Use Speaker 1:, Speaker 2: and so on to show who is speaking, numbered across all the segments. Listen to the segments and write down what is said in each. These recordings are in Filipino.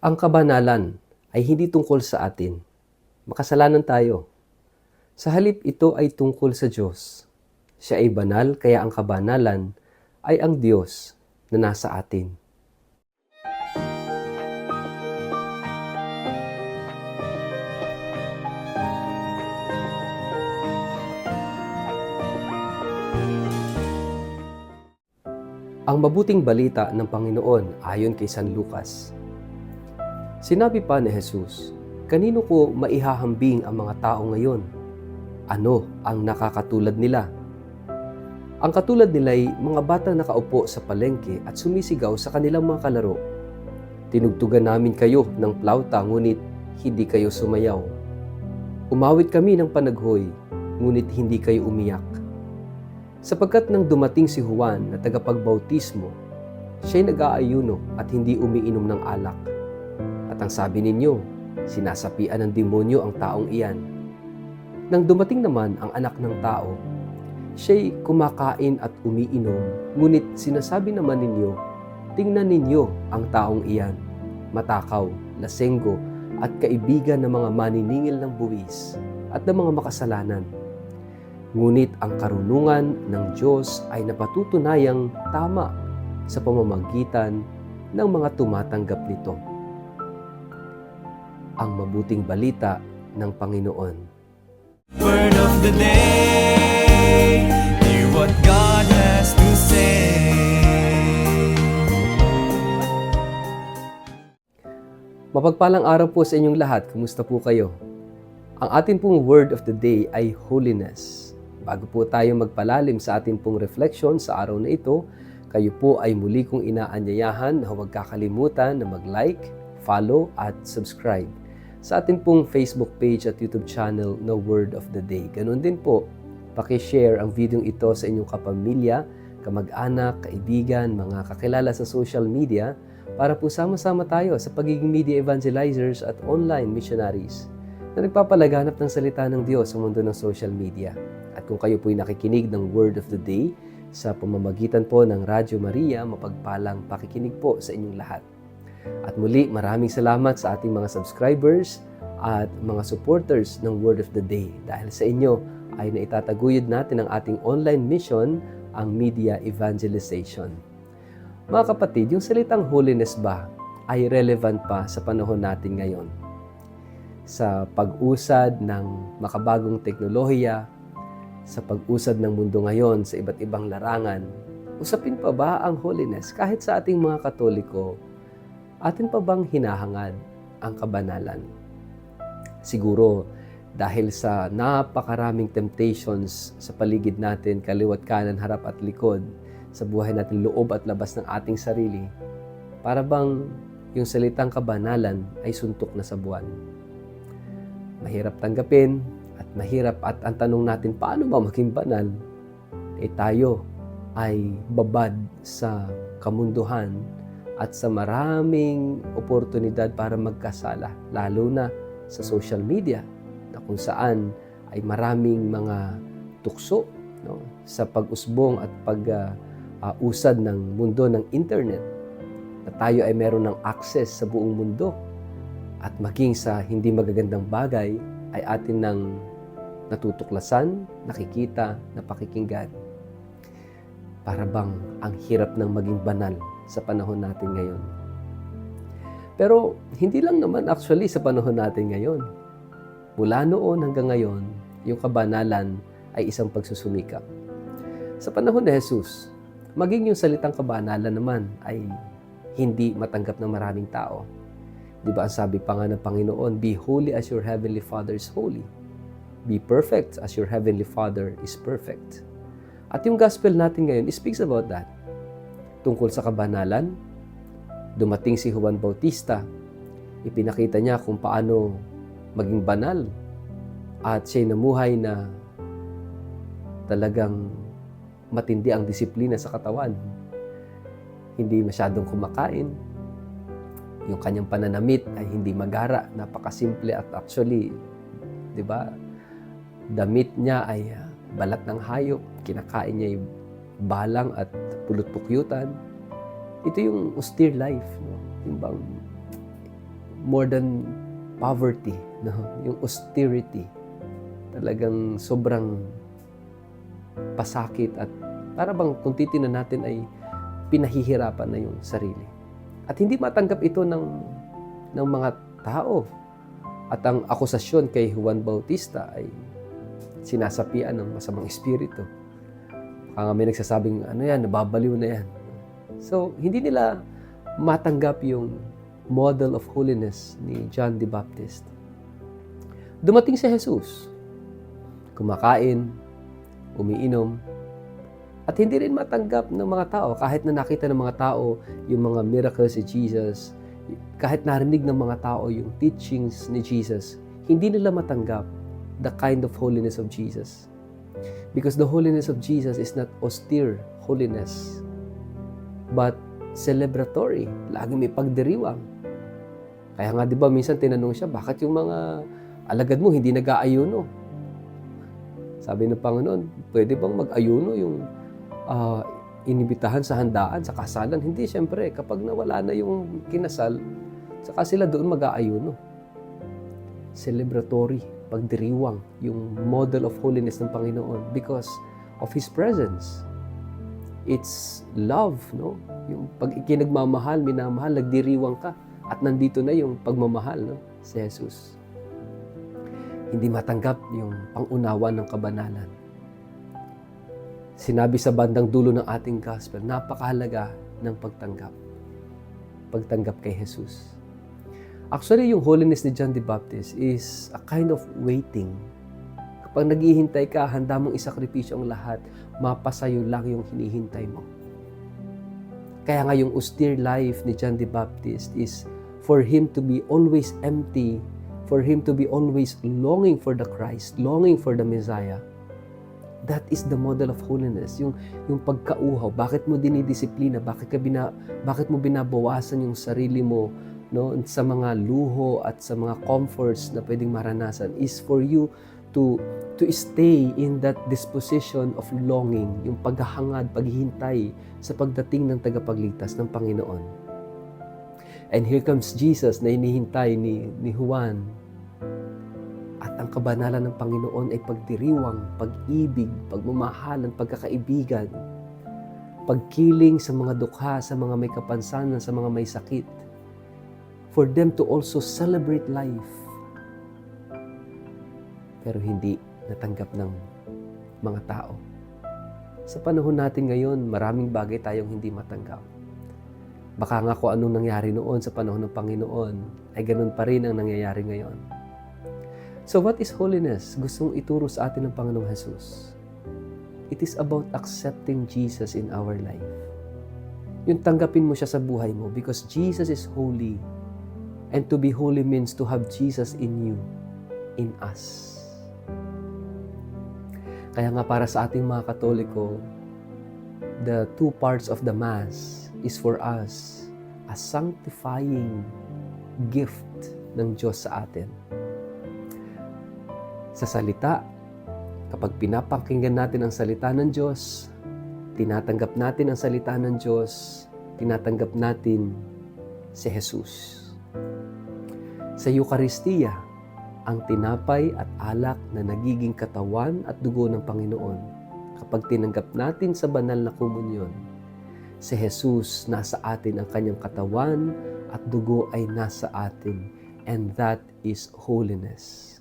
Speaker 1: Ang kabanalan ay hindi tungkol sa atin. Makasalanan tayo. Sa halip ito ay tungkol sa Diyos. Siya ay banal, kaya ang kabanalan ay ang Diyos na nasa atin. Ang mabuting balita ng Panginoon ayon kay San Lucas. Sinabi pa ni Jesus, "Kanino ko maihahambing ang mga tao ngayon? Ano ang nakakatulad nila? Ang katulad nila ay mga batang nakaupo sa palengke at sumisigaw sa kanilang mga kalaro. Tinugtugan namin kayo ng plauta ngunit hindi kayo sumayaw. Umawit kami ng panaghoy ngunit hindi kayo umiyak. Sapagkat nang dumating si Juan na tagapagbautismo, siya'y nag-aayuno at hindi umiinom ng alak. At ang sabi ninyo, sinasapian ng demonyo ang taong iyan. Nang dumating naman ang anak ng tao, siya'y kumakain at umiinom, ngunit sinasabi naman ninyo, tingnan ninyo ang taong iyan, matakaw, lasenggo, at kaibigan ng mga maniningil ng buwis at ng mga makasalanan. Ngunit ang karunungan ng Diyos ay napatutunayang tama sa pamamagitan ng mga tumatanggap nito." Ang mabuting balita ng Panginoon.
Speaker 2: Word of the day, hear what God has to say.
Speaker 1: Mapagpalang araw po sa inyong lahat. Kumusta po kayo? Ang ating pong word of the day ay holiness. Bago po tayo magpalalim sa ating pong reflection sa araw na ito, kayo po ay muli kong inaanyayahan na huwag kakalimutan na mag-like, follow at subscribe sa ating pong Facebook page at YouTube channel na Word of the Day. Ganun din po, paki-share ang video ito sa inyong kapamilya, kamag-anak, kaibigan, mga kakilala sa social media para po sama-sama tayo sa pagiging media evangelizers at online missionaries na nagpapalaganap ng salita ng Diyos sa mundo ng social media. At kung kayo po'y nakikinig ng Word of the Day sa pamamagitan po ng Radyo Maria, mapagpalang pakikinig po sa inyong lahat. At muli, maraming salamat sa ating mga subscribers at mga supporters ng Word of the Day. Dahil sa inyo ay naitataguyod natin ang ating online mission, ang media evangelization. Mga kapatid, yung salitang holiness ba ay relevant pa sa panahon natin ngayon? Sa pag-usad ng makabagong teknolohiya, sa pag-usad ng mundo ngayon sa iba't ibang larangan, usapin pa ba ang holiness? Kahit sa ating mga Katoliko, atin pa bang hinahangad ang kabanalan? Siguro, dahil sa napakaraming temptations sa paligid natin, kaliwat kanan, harap at likod, sa buhay natin, loob at labas ng ating sarili, para bang yung salitang kabanalan ay suntok na sa buwan. Mahirap tanggapin, at mahirap at ang tanong natin, paano ba maging banal? Tayo ay babad sa kamunduhan at sa maraming oportunidad para magkasala, lalo na sa social media na kung saan ay maraming mga tukso, no, sa pag-usbong at pag-usad ng mundo ng internet, na tayo ay meron ng access sa buong mundo at maging sa hindi magagandang bagay ay atin ng natutuklasan, nakikita, napakikinggan. Para bang ang hirap ng maging banal sa panahon natin ngayon. Pero hindi lang naman actually sa panahon natin ngayon. Mula noon hanggang ngayon, yung kabanalan ay isang pagsusumikap. Sa panahon ni Jesus, maging yung salitang kabanalan naman ay hindi matanggap ng maraming tao. Di ba ang sabi pa nga ng Panginoon, "Be holy as your heavenly Father is holy. Be perfect as your heavenly Father is perfect." At yung gospel natin ngayon speaks about that. Tungkol sa kabanalan, dumating si Juan Bautista, ipinakita niya kung paano maging banal at siya'y namuhay na talagang matindi ang disiplina sa katawan. Hindi masyadong kumakain. Yung kanyang pananamit ay hindi magara, napakasimple at actually, di ba, damit niya ay balat ng hayop, kinakain niya yung balang at pulot-pukyutan. Ito yung austere life, no? Yung bang more than poverty, no? Yung austerity, talagang sobrang pasakit at para bang kung titingnan natin ay pinahihirapan na yung sarili. At hindi matanggap ito ng mga tao. At ang akusasyon kay Juan Bautista ay sinasapian ng masamang espiritu. Baka nga may nagsasabing, ano yan, nababaliw na yan. So, hindi nila matanggap yung model of holiness ni John the Baptist. Dumating si Jesus, kumakain, umiinom, at hindi rin matanggap ng mga tao kahit na nakita ng mga tao yung mga miracles ni Jesus, kahit narinig ng mga tao yung teachings ni Jesus, hindi nila matanggap the kind of holiness of Jesus. Because the holiness of Jesus is not austere holiness, but celebratory. Laging may pagdiriwang. Kaya nga di ba minsan tinanong siya, bakit yung mga alagad mo hindi nag-aayuno? Sabi ng Panginoon, pwede bang mag-ayuno yung inibitahan sa handaan, sa kasalan? Hindi, siyempre, kapag nawala na yung kinasal, saka sila doon mag-aayuno. Celebratory, pagdiriwang, yung model of holiness ng Panginoon because of His presence. It's love, no? Yung pag ikinagmamahal, minamahal, nagdiriwang ka, at nandito na yung pagmamahal, no? Si Jesus. Hindi matanggap yung pangunawa ng kabanalan. Sinabi sa bandang dulo ng ating gospel, napakahalaga ng pagtanggap. Pagtanggap kay Jesus. Actually, yung holiness ni John the Baptist is a kind of waiting. Kapag naghihintay ka, handa mong isakripisyo ang lahat, mapasayo lang yung hinihintay mo. Kaya nga yung austere life ni John the Baptist is for him to be always empty, for him to be always longing for the Christ, longing for the Messiah. That is the model of holiness. Yung pagkauhaw, bakit mo dinidisiplina, bakit mo binabawasan yung sarili mo, no, sa mga luho at sa mga comforts na pwedeng maranasan is for you to stay in that disposition of longing, yung paghahangad, paghihintay sa pagdating ng tagapagligtas ng Panginoon. And here comes Jesus na hinihintay ni Juan. At ang kabanalan ng Panginoon ay pagdiriwang, pag-ibig, pagmamahalan, pagkakaibigan, pagkiling sa mga dukha, sa mga may kapansanan, sa mga may sakit, for them to also celebrate life. Pero hindi natanggap ng mga tao. Sa panahon natin ngayon, maraming bagay tayong hindi matanggap. Baka nga kung anong nangyari noon sa panahon ng Panginoon, ay ganun pa rin ang nangyayari ngayon. So what is holiness? Gustong ituro sa atin ng Panginoong Jesus. It is about accepting Jesus in our life. Yung tanggapin mo siya sa buhay mo because Jesus is holy. And to be holy means to have Jesus in you, in us. Kaya nga para sa ating mga Katoliko, the two parts of the Mass is for us a sanctifying gift ng Diyos sa atin. Sa salita, kapag pinapakinggan natin ang salita ng Diyos, tinatanggap natin ang salita ng Diyos, tinatanggap natin si Jesus. Sa Eucharistia, ang tinapay at alak na nagiging katawan at dugo ng Panginoon. Kapag tinanggap natin sa banal na komunyon, si Jesus nasa atin, ang kanyang katawan at dugo ay nasa atin. And that is holiness.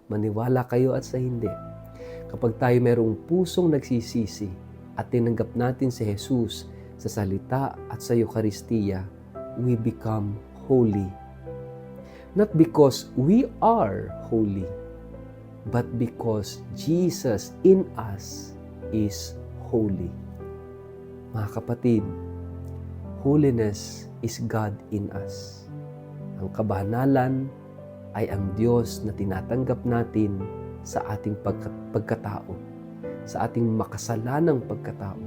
Speaker 1: Maniwala kayo at sa hindi. Kapag tayo mayroong pusong nagsisisi at tinanggap natin si Jesus sa salita at sa Eucharistia, we become holy. Not because we are holy, but because Jesus in us is holy. Mga kapatid, holiness is God in us. Ang kabanalan ay ang Diyos na tinatanggap natin sa ating pagkatao, sa ating makasalanang pagkatao,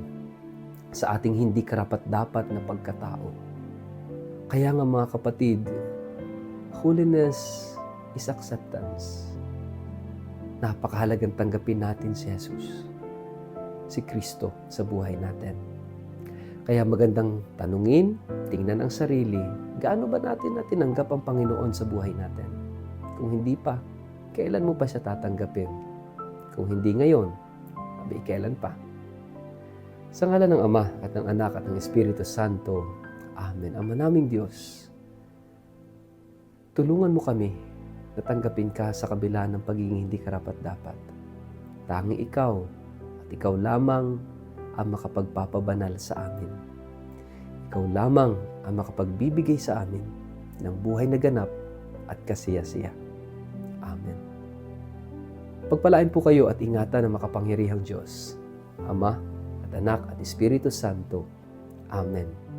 Speaker 1: sa ating hindi karapat-dapat na pagkatao. Kaya nga mga kapatid, holiness is acceptance. Napakahalagang tanggapin natin si Jesus, si Kristo sa buhay natin. Kaya magandang tanungin, tingnan ang sarili, gaano ba natin na tinanggap ang Panginoon sa buhay natin? Kung hindi pa, kailan mo pa siya tatanggapin? Kung hindi ngayon, abay kailan pa? Sa ngalan ng Ama at ng Anak at ng Espiritu Santo, Amen. Ama naming Diyos, tulungan mo kami na tanggapin ka sa kabila ng pagiging hindi karapat-dapat. Tanging ikaw at ikaw lamang ang makapagpapabanal sa amin. Ikaw lamang ang makapagbibigay sa amin ng buhay na ganap at kasiya-siya. Amen. Pagpalain po kayo at ingatan ng makapangyarihang Diyos, Ama at Anak at Espiritu Santo. Amen.